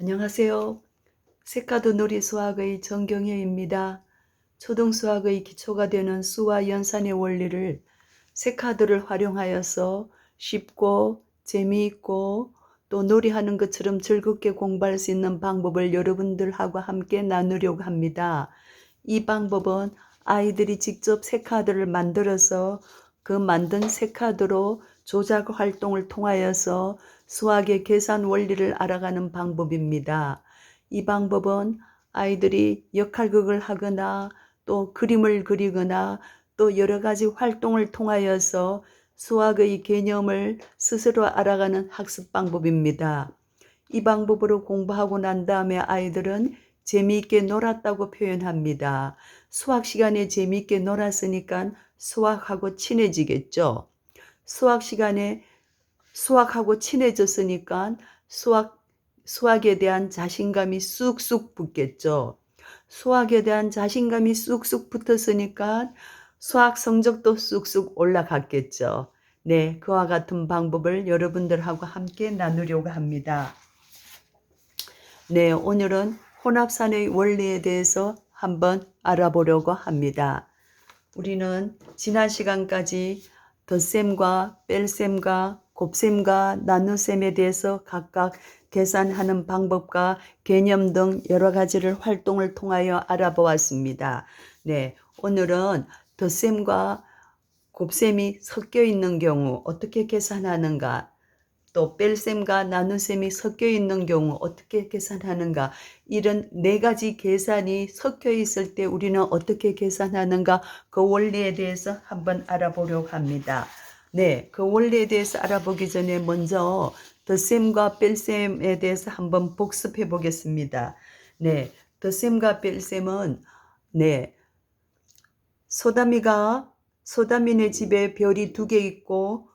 안녕하세요. 색카드 놀이 수학의 정경혜입니다. 초등수학의 기초가 되는 수와 연산의 원리를 색카드를 활용하여서 쉽고 재미있고 또 놀이하는 것처럼 즐겁게 공부할 수 있는 방법을 여러분들하고 함께 나누려고 합니다. 이 방법은 아이들이 직접 색카드를 만들어서 그 만든 색카드로 조작 활동을 통하여서 수학의 계산 원리를 알아가는 방법입니다. 이 방법은 아이들이 역할극을 하거나 또 그림을 그리거나 또 여러 가지 활동을 통하여서 수학의 개념을 스스로 알아가는 학습 방법입니다. 이 방법으로 공부하고 난 다음에 아이들은 재미있게 놀았다고 표현합니다. 수학 시간에 재미있게 놀았으니까 수학하고 친해지겠죠. 수학 시간에 수학하고 친해졌으니까 수학에 대한 자신감이 쑥쑥 붙겠죠. 수학에 대한 자신감이 쑥쑥 붙었으니까 수학 성적도 쑥쑥 올라갔겠죠. 네, 그와 같은 방법을 여러분들하고 함께 나누려고 합니다. 네, 오늘은 혼합산의 원리에 대해서 한번 알아보려고 합니다. 우리는 지난 시간까지 덧셈과 뺄셈과 곱셈과 나눗셈에 대해서 각각 계산하는 방법과 개념 등 여러 가지를 활동을 통하여 알아보았습니다. 네, 오늘은 덧셈과 곱셈이 섞여 있는 경우 어떻게 계산하는가, 또 뺄셈과 나눗셈이 섞여 있는 경우 어떻게 계산하는가, 이런 네 가지 계산이 섞여 있을 때 우리는 어떻게 계산하는가, 그 원리에 대해서 한번 알아보려고 합니다. 네, 그 원리에 대해서 알아보기 전에 먼저 덧셈과 뺄셈에 대해서 한번 복습해 보겠습니다. 네, 덧셈과 뺄셈은 네, 소담이네 집에 별이 2개 있고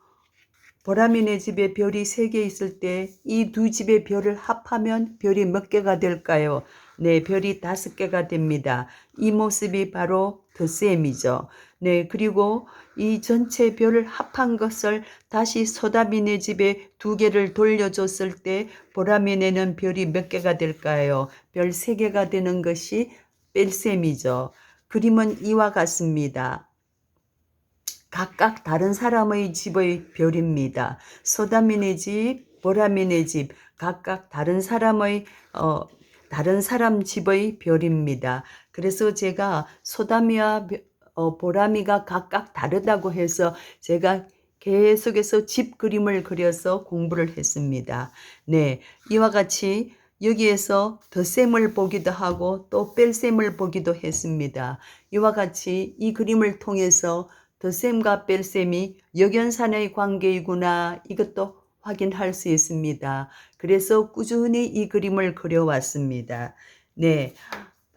보람이네 집에 별이 3개 있을 때 이 두 집의 별을 합하면 별이 몇 개가 될까요? 네, 별이 5개가 됩니다. 이 모습이 바로 덧셈이죠. 네, 그리고 이 전체 별을 합한 것을 다시 소담이네 집에 2개를 돌려줬을 때 보람이네는 별이 몇 개가 될까요? 별 3개가 되는 것이 뺄셈이죠. 그림은 이와 같습니다. 각각 다른 사람의 집의 별입니다. 소담이네 집, 보람이네 집, 각각 다른 사람의 다른 사람 집의 별입니다. 그래서 제가 소담이와 보람이가 각각 다르다고 해서 제가 계속해서 집 그림을 그려서 공부를 했습니다. 네, 이와 같이 여기에서 덧셈을 보기도 하고 또 뺄셈을 보기도 했습니다. 이와 같이 이 그림을 통해서 덧셈과 뺄셈이 역연산의 관계이구나, 이것도 확인할 수 있습니다. 그래서 꾸준히 이 그림을 그려왔습니다. 네,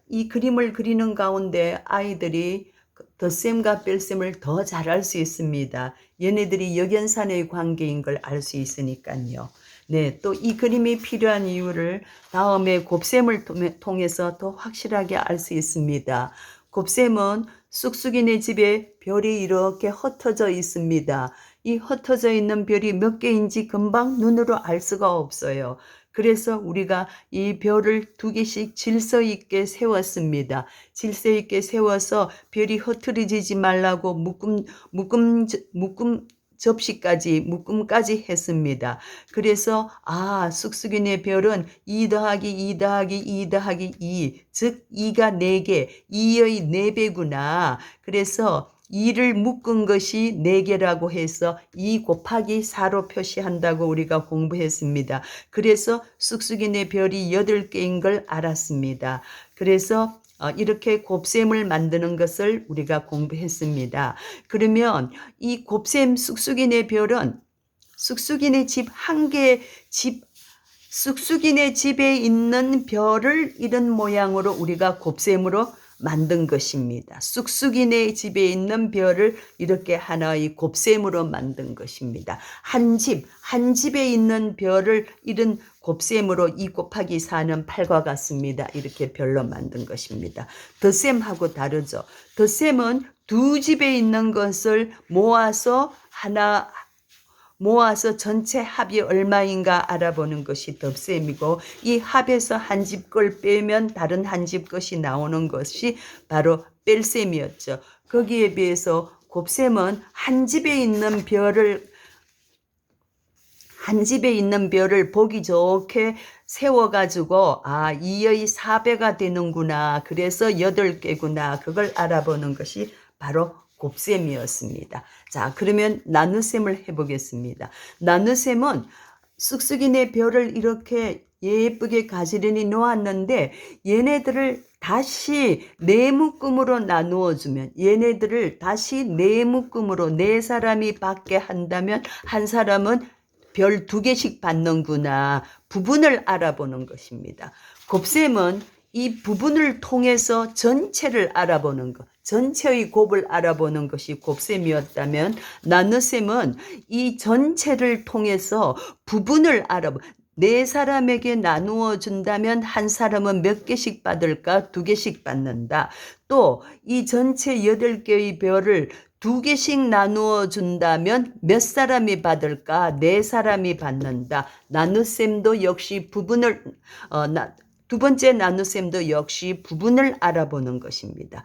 이 그림을 그리는 가운데 아이들이 덧셈과 뺄셈을 더 잘할 수 있습니다. 얘네들이 역연산의 관계인 걸 알 수 있으니까요. 네, 또 이 그림이 필요한 이유를 다음에 곱셈을 통해서 더 확실하게 알 수 있습니다. 곱셈은 쑥쑥이네 집에 별이 이렇게 흩어져 있습니다. 이 흩어져 있는 별이 몇 개인지 금방 눈으로 알 수가 없어요. 그래서 우리가 이 별을 2개씩 질서 있게 세웠습니다. 질서 있게 세워서 별이 흐트러지지 말라고 묶음까지 했습니다. 그래서 쑥쑥이네 별은 2 더하기 2 더하기 2 더하기 2, 즉 2가 4개, 2의 4배구나. 그래서 2를 묶은 것이 4개라고 해서 2 곱하기 4로 표시한다고 우리가 공부했습니다. 그래서 쑥쑥이네 별이 8개인 걸 알았습니다. 그래서 이렇게 곱셈을 만드는 것을 우리가 공부했습니다. 그러면 이 곱셈 쑥쑥이네 별은 쑥쑥이네 집 한 개, 쑥쑥이네 집에 있는 별을 이런 모양으로 우리가 곱셈으로 만든 것입니다. 쑥쑥이네 집에 있는 별을 이렇게 하나의 곱셈으로 만든 것입니다. 한 집에 있는 별을 이런 곱셈으로 2 곱하기 4는 8과 같습니다. 이렇게 별로 만든 것입니다. 덧셈하고 다르죠. 덧셈은 두 집에 있는 것을 모아서 하나 모아서 전체 합이 얼마인가 알아보는 것이 덧셈이고, 이 합에서 한 집 걸 빼면 다른 한 집 것이 나오는 것이 바로 뺄셈이었죠. 거기에 비해서 곱셈은 한 집에 있는 별을 보기 좋게 세워가지고 2의 4배가 되는구나. 그래서 8개구나. 그걸 알아보는 것이 바로 곱셈이었습니다. 자, 그러면 나눗셈을 해보겠습니다. 나눗셈은 쑥쑥이네 별을 이렇게 예쁘게 가지런히 놓았는데, 얘네들을 다시 네 묶음으로 나누어 주면, 얘네들을 다시 네 묶음으로 네 사람이 받게 한다면 한 사람은 별 2개씩 받는구나. 부분을 알아보는 것입니다. 곱셈은 이 부분을 통해서 전체를 알아보는 것, 전체의 곱을 알아보는 것이 곱셈이었다면, 나눗셈은 이 전체를 통해서 부분을 네 사람에게 나누어 준다면 한 사람은 몇 개씩 받을까? 2개씩 받는다. 또 이 전체 8개의 별을 2개씩 나누어 준다면 몇 사람이 받을까? 4사람이 받는다. 나눗셈도 역시 부분을 두 번째 나눗셈도 역시 부분을 알아보는 것입니다.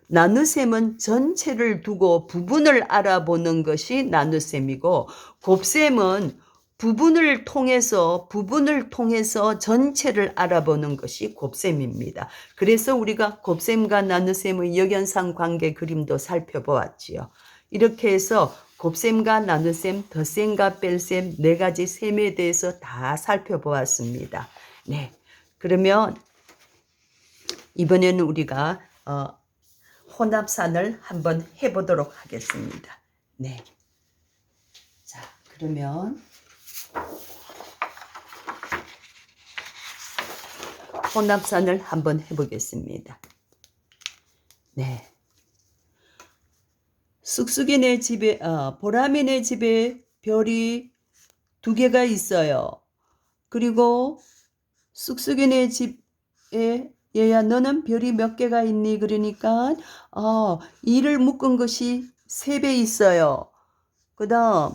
나눗셈은 전체를 두고 부분을 알아보는 것이 나눗셈이고, 곱셈은 부분을 통해서 전체를 알아보는 것이 곱셈입니다. 그래서 우리가 곱셈과 나눗셈의 역연상 관계 그림도 살펴보았지요. 이렇게 해서 곱셈과 나눗셈, 덧셈과 뺄셈 4가지 셈에 대해서 다 살펴보았습니다. 네, 그러면 이번에는 우리가 혼합산을 한번 해보도록 하겠습니다. 네, 자, 그러면 혼합산을 한번 해보겠습니다. 네. 쑥쑥이네 집에, 보람이네 집에 별이 2개가 있어요. 그리고 쑥쑥이네 집에, 얘야, 너는 별이 몇 개가 있니? 그러니까, 이를 묶은 것이 3배 있어요. 그 다음,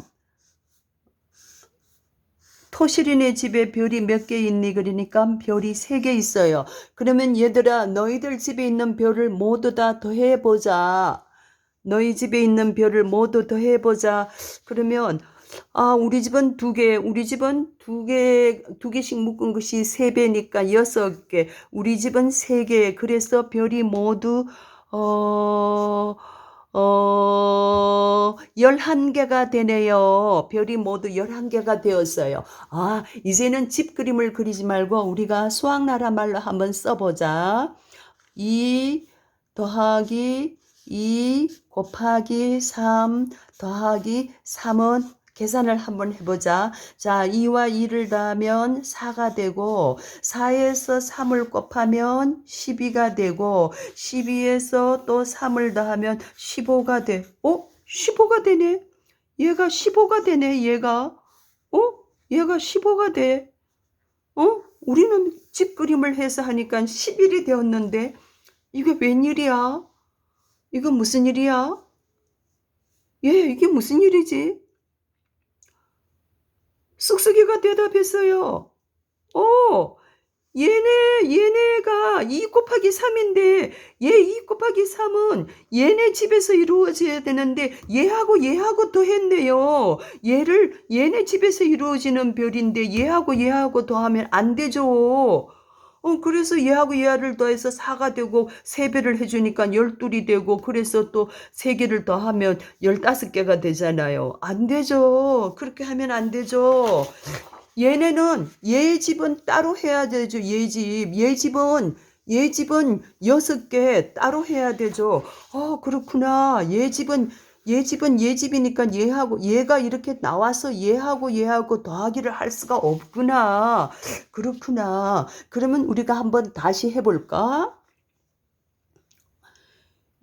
토실이네 집에 별이 몇 개 있니? 그러니까 별이 3개 있어요. 그러면 얘들아, 너희들 집에 있는 별을 모두 다 더해보자. 너희 집에 있는 별을 모두 더해보자. 그러면 우리 집은 2개, 우리 집은 2개씩 묶은 것이 3배니까 6개, 우리 집은 3개. 그래서 별이 모두 11개가 되네요. 별이 모두 11개가 되었어요. 이제는 집 그림을 그리지 말고 우리가 수학나라 말로 한번 써보자. 2 더하기 2 곱하기 3 더하기 3은 계산을 한번 해보자. 자, 2와 2를 더하면 4가 되고, 4에서 3을 곱하면 12가 되고, 12에서 또 3을 더하면 15가 돼. 15가 되네. 얘가 15가 되네. 얘가 15가 돼. 우리는 집 그림을 해서 하니까 11이 되었는데, 이게 웬일이야? 이거 무슨 일이야? 이게 무슨 일이지? 쑥쑥이가 대답했어요. 얘네가 2 곱하기 3인데, 얘 2 곱하기 3은 얘네 집에서 이루어져야 되는데, 얘하고 더했네요. 얘네 집에서 이루어지는 별인데, 얘하고 더하면 안 되죠. 그래서 얘하고 얘를 더해서 4가 되고 3배를 해주니까 12이 되고, 그래서 또 3개를 더하면 15개가 되잖아요. 안 되죠. 그렇게 하면 안 되죠. 얘 집은 따로 해야 되죠. 얘 집은 6개 따로 해야 되죠. 그렇구나. 얘 집은 얘 집이니까 얘가 이렇게 나와서 얘하고 더하기를 할 수가 없구나. 그렇구나. 그러면 우리가 한번 다시 해볼까?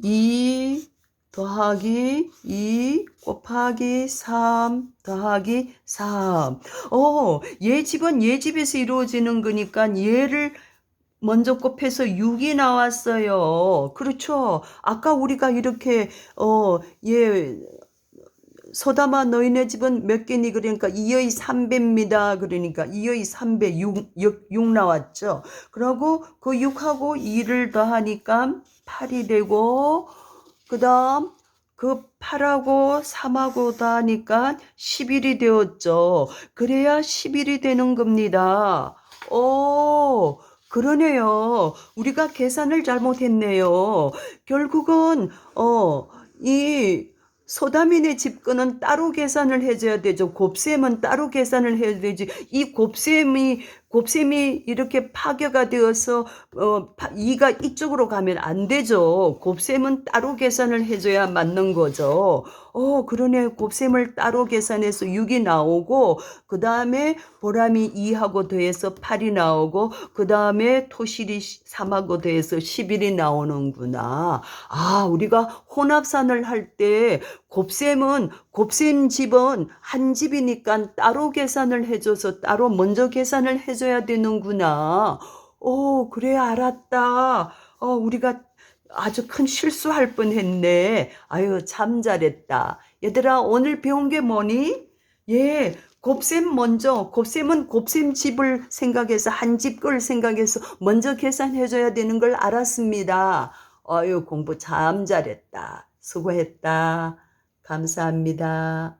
2 더하기 2 곱하기 3 더하기 3. 얘 집은 얘 집에서 이루어지는 거니까 얘를 먼저 곱해서 6이 나왔어요. 그렇죠. 아까 우리가 이렇게 얘 소담아 너희네 집은 몇 개니? 그러니까 2의 3배입니다. 그러니까 2의 3배 6 나왔죠. 그러고 그 6하고 2를 더하니까 8이 되고 그 다음 그 8하고 3하고 더하니까 11이 되었죠. 그래야 11이 되는 겁니다. 오, 그러네요. 우리가 계산을 잘못했네요. 결국은 이 소담이네 집거는 따로 계산을 해줘야 되죠. 곱셈은 따로 계산을 해야 되지. 이 곱셈이 이렇게 파괴가 되어서 2가 이쪽으로 가면 안 되죠. 곱셈은 따로 계산을 해줘야 맞는 거죠. 그러네. 곱셈을 따로 계산해서 6이 나오고 그 다음에 보람이 2하고 더해서 8이 나오고 그 다음에 토실이 3하고 더해서 11이 나오는구나. 우리가 혼합산을 할 때 곱셈 집은 한 집이니까 따로 계산을 해줘서 따로 먼저 계산을 해줘야 되는구나. 그래 알았다. 우리가 아주 큰 실수할 뻔했네. 아유 참 잘했다. 얘들아 오늘 배운 게 뭐니? 예, 곱셈은 곱셈 집을 생각해서 한 집 걸 생각해서 먼저 계산해줘야 되는 걸 알았습니다. 공부 참 잘했다. 수고했다. 감사합니다.